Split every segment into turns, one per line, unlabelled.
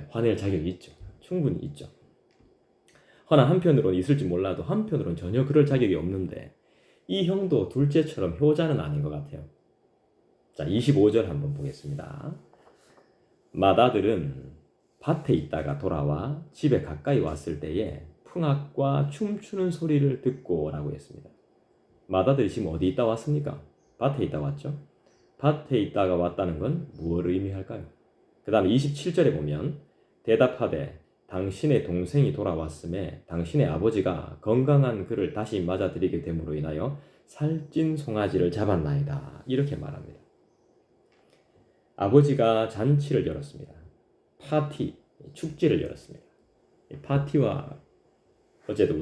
화낼 자격이 있죠. 충분히 있죠. 허나 한편으로는 있을지 몰라도 한편으로는 전혀 그럴 자격이 없는데 이 형도 둘째처럼 효자는 아닌 것 같아요. 자, 25절 한번 보겠습니다. 맏아들은 밭에 있다가 돌아와 집에 가까이 왔을 때에 풍악과 춤추는 소리를 듣고 라고 했습니다. 맏아들이 지금 어디 있다 왔습니까? 밭에 있다 왔죠? 밭에 있다가 왔다는 건 무엇을 의미할까요? 그 다음에 27절에 보면 대답하되 당신의 동생이 돌아왔음에 당신의 아버지가 건강한 그를 다시 맞아들이게 됨으로 인하여 살찐 송아지를 잡았나이다. 이렇게 말합니다. 아버지가 잔치를 열었습니다. 파티, 축제를 열었습니다. 파티와 어제도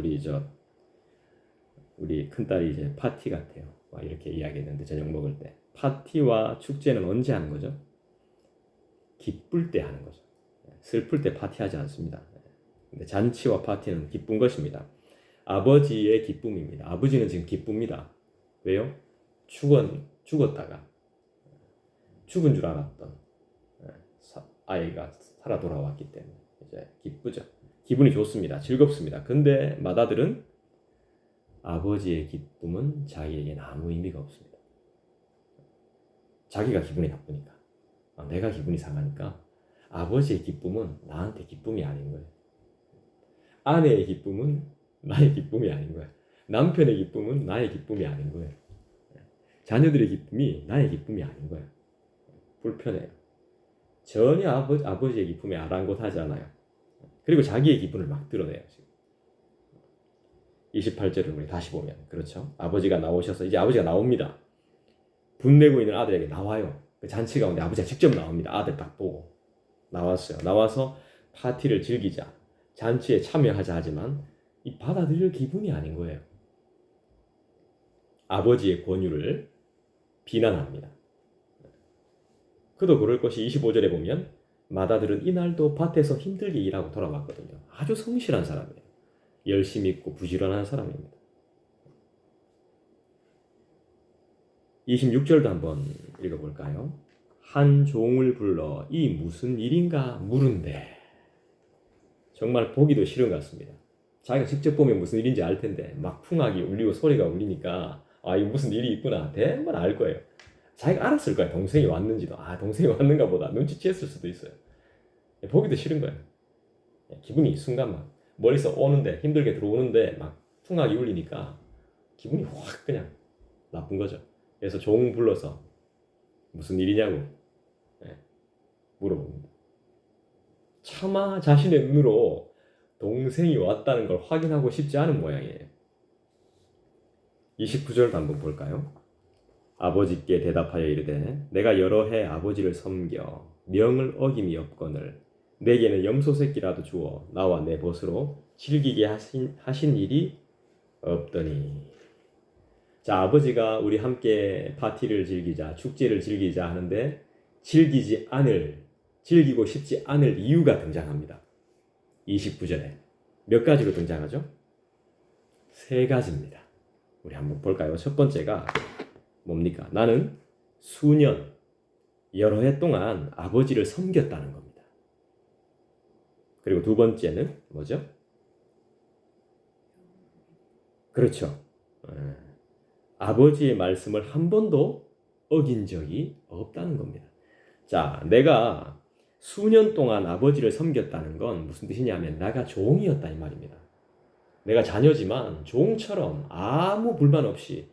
우리 큰딸이 이제 파티 같아요. 막 이렇게 이야기했는데 저녁 먹을 때 파티와 축제는 언제 하는 거죠? 기쁠 때 하는 거죠. 슬플 때 파티하지 않습니다. 근데 잔치와 파티는 기쁜 것입니다. 아버지의 기쁨입니다. 아버지는 지금 기쁩니다. 왜요? 죽었다가 죽은 줄 알았던 아이가 살아 돌아왔기 때문에 이제 기쁘죠. 기분이 좋습니다. 즐겁습니다. 근데 맏아들은 아버지의 기쁨은 자기에게는 아무 의미가 없습니다. 자기가 기분이 나쁘니까, 내가 기분이 상하니까 아버지의 기쁨은 나한테 기쁨이 아닌 거예요. 아내의 기쁨은 나의 기쁨이 아닌 거예요. 남편의 기쁨은 나의 기쁨이 아닌 거예요. 자녀들의 기쁨이 나의 기쁨이 아닌 거예요. 불편해요. 전혀 아버지의 기쁨에 아랑곳하지 않아요. 그리고 자기의 기분을 막 드러내요. 지금. 28절을 우리 다시 보면 그렇죠. 아버지가 나오셔서 이제 아버지가 나옵니다. 분내고 있는 아들에게 나와요. 그 잔치 가운데 아버지가 직접 나옵니다. 아들 딱 보고 나왔어요. 나와서 파티를 즐기자, 잔치에 참여하자 하지만 이 받아들일 기분이 아닌 거예요. 아버지의 권유를 비난합니다. 그도 그럴 것이 25절에 보면 맏아들은 이날도 밭에서 힘들게 일하고 돌아왔거든요. 아주 성실한 사람이에요. 열심 있고 부지런한 사람입니다. 26절도 한번 읽어볼까요? 한 종을 불러 이 무슨 일인가 물은데 정말 보기도 싫은 것 같습니다. 자기가 직접 보면 무슨 일인지 알 텐데 막 풍악이 울리고 소리가 울리니까 이거 무슨 일이 있구나 대만 알 거예요. 자기가 알았을 거예요. 동생이 왔는지도 동생이 왔는가 보다 눈치챘을 수도 있어요. 보기도 싫은 거예요. 기분이 순간 막 멀리서 오는데 힘들게 들어오는데 막 풍악이 울리니까 기분이 확 그냥 나쁜 거죠. 그래서 종 불러서 무슨 일이냐고 물어봅니다. 차마 자신의 눈으로 동생이 왔다는 걸 확인하고 싶지 않은 모양이에요. 29절도 한번 볼까요? 아버지께 대답하여 이르되 내가 여러 해 아버지를 섬겨 명을 어김이 없거늘 내게는 염소 새끼라도 주어 나와 내 벗으로 즐기게 하신 일이 없더니. 자, 아버지가 우리 함께 파티를 즐기자, 축제를 즐기자 하는데 즐기고 싶지 않을 이유가 등장합니다. 29절에 몇 가지로 등장하죠? 3가지입니다. 우리 한번 볼까요? 첫 번째가 뭡니까? 나는 수년, 여러 해 동안 아버지를 섬겼다는 겁니다. 그리고 두 번째는 뭐죠? 그렇죠. 아버지의 말씀을 한 번도 어긴 적이 없다는 겁니다. 자, 내가 수년 동안 아버지를 섬겼다는 건 무슨 뜻이냐면 내가 종이었다 이 말입니다. 내가 자녀지만 종처럼 아무 불만 없이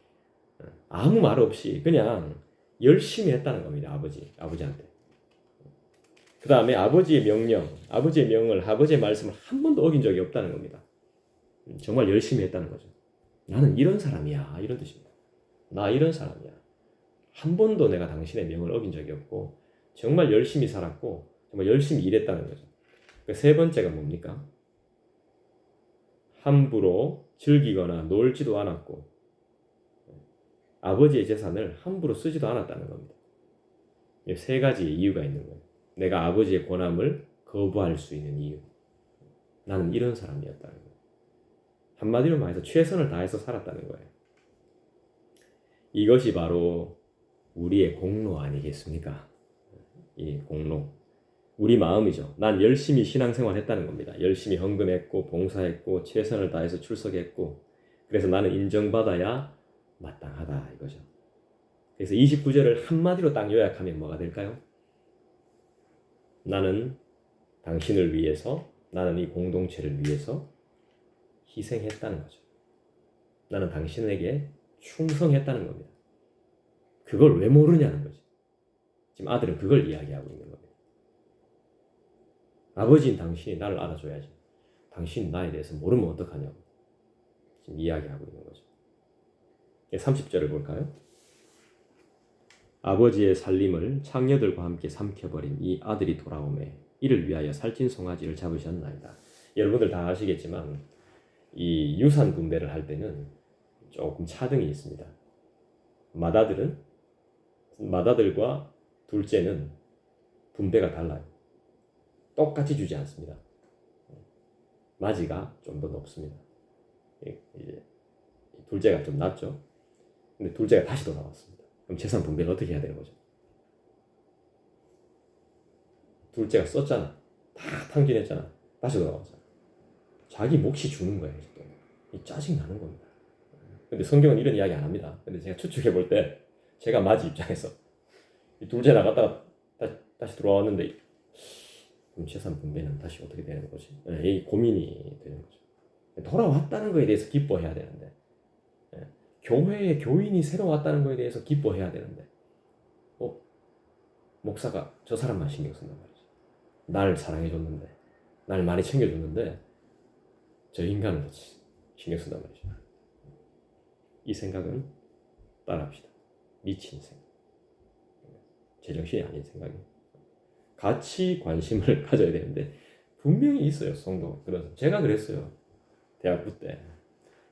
아무 말 없이 그냥 열심히 했다는 겁니다. 아버지한테. 그 다음에 아버지의 명을, 아버지의 말씀을 한 번도 어긴 적이 없다는 겁니다. 정말 열심히 했다는 거죠. 나는 이런 사람이야, 이런 뜻입니다. 나 이런 사람이야. 한 번도 내가 당신의 명을 어긴 적이 없고 정말 열심히 살았고 정말 열심히 일했다는 거죠. 세 번째가 뭡니까? 함부로 즐기거나 놀지도 않았고 아버지의 재산을 함부로 쓰지도 않았다는 겁니다. 이 3가지의 이유가 있는 거예요. 내가 아버지의 권함을 거부할 수 있는 이유. 나는 이런 사람이었다는 거예요. 한마디로 말해서 최선을 다해서 살았다는 거예요. 이것이 바로 우리의 공로 아니겠습니까? 이 공로. 우리 마음이죠. 난 열심히 신앙생활 했다는 겁니다. 열심히 헌금했고 봉사했고 최선을 다해서 출석했고 그래서 나는 인정받아야 마땅하다 이거죠. 그래서 29절을 한마디로 딱 요약하면 뭐가 될까요? 나는 당신을 위해서, 나는 이 공동체를 위해서 희생했다는 거죠. 나는 당신에게 충성했다는 겁니다. 그걸 왜 모르냐는 거지. 지금 아들은 그걸 이야기하고 있는 겁니다. 아버지인 당신이 나를 알아줘야지. 당신 나에 대해서 모르면 어떡하냐고 지금 이야기하고 있는 거죠. 30절을 볼까요? 아버지의 살림을 창녀들과 함께 삼켜버린 이 아들이 돌아오매 이를 위하여 살찐 송아지를 잡으셨나이다. 여러분들 다 아시겠지만 이 유산 분배를 할 때는 조금 차등이 있습니다. 맏아들과 둘째는 분배가 달라요. 똑같이 주지 않습니다. 맏이가 좀 더 높습니다. 이제 둘째가 좀 낮죠. 근데 둘째가 다시 돌아왔습니다. 그럼 재산 분배를 어떻게 해야 되는 거죠? 둘째가 썼잖아. 다 탕진했잖아. 다시 돌아왔잖아. 자기 몫이 주는 거예요. 이 짜증 나는 겁니다. 근데 성경은 이런 이야기 안 합니다. 근데 제가 추측해 볼 때 제가 맏이 입장에서 이 둘째 나갔다가 다시 돌아왔는데 그럼 재산 분배는 다시 어떻게 되는 거지? 이 고민이 되는 거죠. 돌아왔다는 거에 대해서 기뻐해야 되는데 교회에 교인이 새로 왔다는 거에 대해서 기뻐해야 되는데 목사가 저 사람만 신경 쓴단 말이지. 날 사랑해줬는데 날 많이 챙겨줬는데 저 인간을 신경 쓴단 말이죠. 이 생각은 따라합시다. 미친 생각. 제정신이 아닌 생각이에요. 같이 관심을 가져야 되는데 분명히 있어요. 성도. 그래서 제가 그랬어요. 대학부 때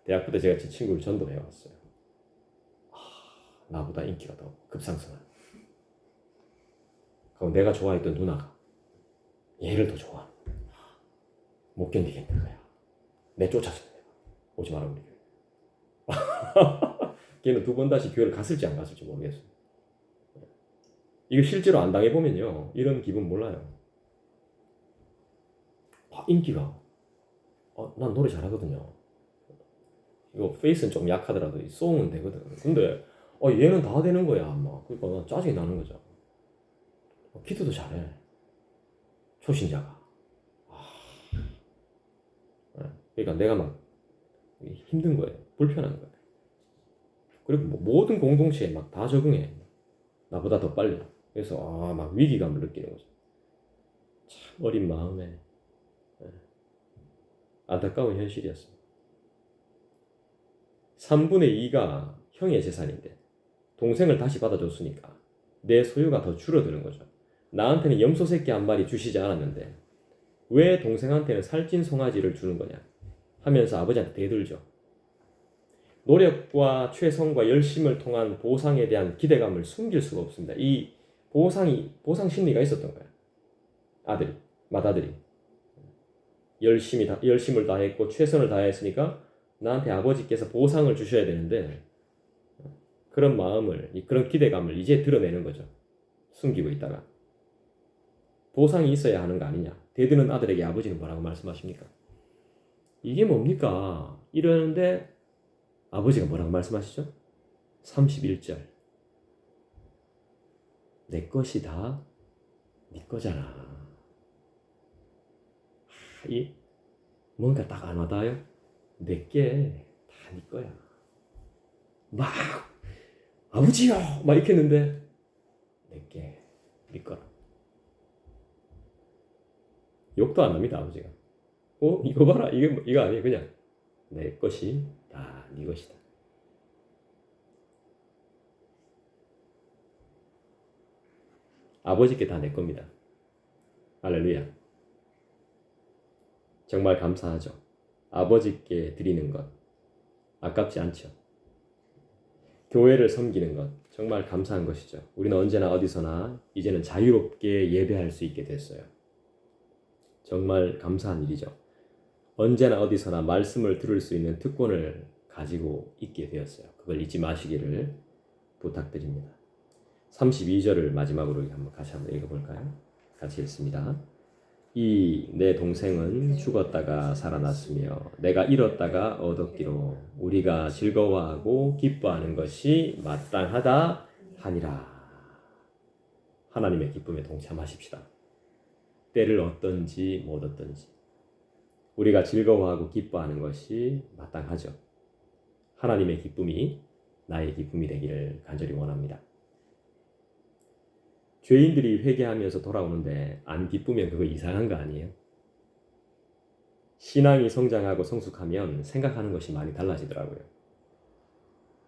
제가 제 친구를 전도해 왔어요. 나보다 인기가 더 급상승한. 그럼 내가 좋아했던 누나가 얘를 더 좋아. 못 견디겠는 거야. 내 쫓아서 오지 마라 우리 교회. 걔는 2번 다시 교회를 갔을지 안 갔을지 모르겠어요. 이거 실제로 안 당해보면요 이런 기분 몰라요. 인기가 난 노래 잘하거든요. 이거 페이스는 좀 약하더라도 송은 되거든. 근데 얘는 다 되는 거야. 그러니까 짜증이 나는 거죠. 기도도 잘해. 초신자가. 그러니까 내가 막 힘든 거예요. 불편한 거예요. 그리고 모든 공동체에 막 다 적응해. 나보다 더 빨리. 그래서 막 위기감을 느끼는 거죠. 참 어린 마음에 안타까운 현실이었습니다. 3분의 2가 형의 재산인데 동생을 다시 받아줬으니까 내 소유가 더 줄어드는 거죠. 나한테는 염소 새끼 한 마리 주시지 않았는데 왜 동생한테는 살찐 송아지를 주는 거냐 하면서 아버지한테 대들죠. 노력과 최선과 열심을 통한 보상에 대한 기대감을 숨길 수가 없습니다. 이 보상 심리가 있었던 거야. 맏아들이 열심을 다했고 최선을 다했으니까 나한테 아버지께서 보상을 주셔야 되는데 그런 마음을, 그런 기대감을 이제 드러내는 거죠. 숨기고 있다가 보상이 있어야 하는 거 아니냐. 대드는 아들에게 아버지는 뭐라고 말씀하십니까? 이게 뭡니까? 이러는데 아버지가 뭐라고 말씀하시죠? 31절 내 것이 다 네 거잖아. 뭔가 딱 안 와닿아요? 내게 다 네 거야. 막 아버지요 막 이렇게 했는데 내게 네 거라. 욕도 안 합니다. 아버지가 이거 봐라 이거 아니에요. 그냥 내 것이 다 네 것이다. 아버지께 다 내 겁니다. 할렐루야. 정말 감사하죠. 아버지께 드리는 것 아깝지 않죠. 교회를 섬기는 것 정말 감사한 것이죠. 우리는 언제나 어디서나 이제는 자유롭게 예배할 수 있게 됐어요. 정말 감사한 일이죠. 언제나 어디서나 말씀을 들을 수 있는 특권을 가지고 있게 되었어요. 그걸 잊지 마시기를 부탁드립니다. 32절을 마지막으로 같이 한번 읽어볼까요? 같이 읽습니다. 이 내 동생은 죽었다가 살아났으며 내가 잃었다가 얻었기로 우리가 즐거워하고 기뻐하는 것이 마땅하다 하니라. 하나님의 기쁨에 동참하십시다. 때를 얻든지 못 얻든지 우리가 즐거워하고 기뻐하는 것이 마땅하죠. 하나님의 기쁨이 나의 기쁨이 되기를 간절히 원합니다. 죄인들이 회개하면서 돌아오는데 안 기쁘면 그거 이상한 거 아니에요? 신앙이 성장하고 성숙하면 생각하는 것이 많이 달라지더라고요.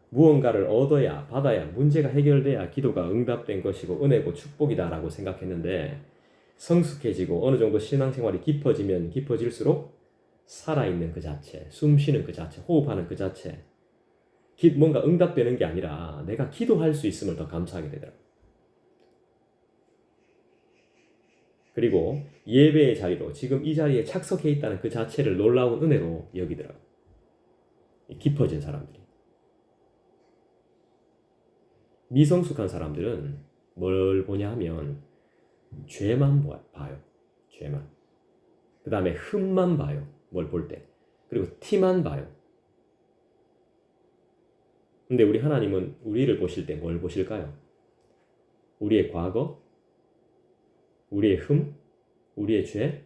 무언가를 얻어야 받아야 문제가 해결돼야 기도가 응답된 것이고 은혜고 축복이다라고 생각했는데 성숙해지고 어느 정도 신앙생활이 깊어지면 깊어질수록 살아있는 그 자체, 숨 쉬는 그 자체, 호흡하는 그 자체 뭔가 응답되는 게 아니라 내가 기도할 수 있음을 더 감사하게 되더라고요. 그리고 예배의 자리로 지금 이 자리에 착석해 있다는 그 자체를 놀라운 은혜로 여기더라고요. 깊어진 사람들이. 미성숙한 사람들은 뭘 보냐 하면 죄만 봐요. 죄만. 그 다음에 흠만 봐요. 뭘 볼 때. 그리고 티만 봐요. 근데 우리 하나님은 우리를 보실 때 뭘 보실까요? 우리의 과거? 우리의 흠? 우리의 죄?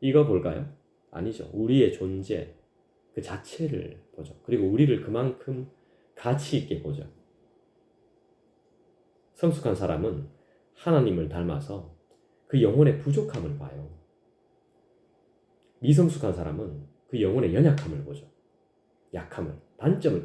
이거 볼까요? 아니죠. 우리의 존재 그 자체를 보죠. 그리고 우리를 그만큼 가치 있게 보죠. 성숙한 사람은 하나님을 닮아서 그 영혼의 부족함을 봐요. 미성숙한 사람은 그 영혼의 연약함을 보죠. 약함을, 단점을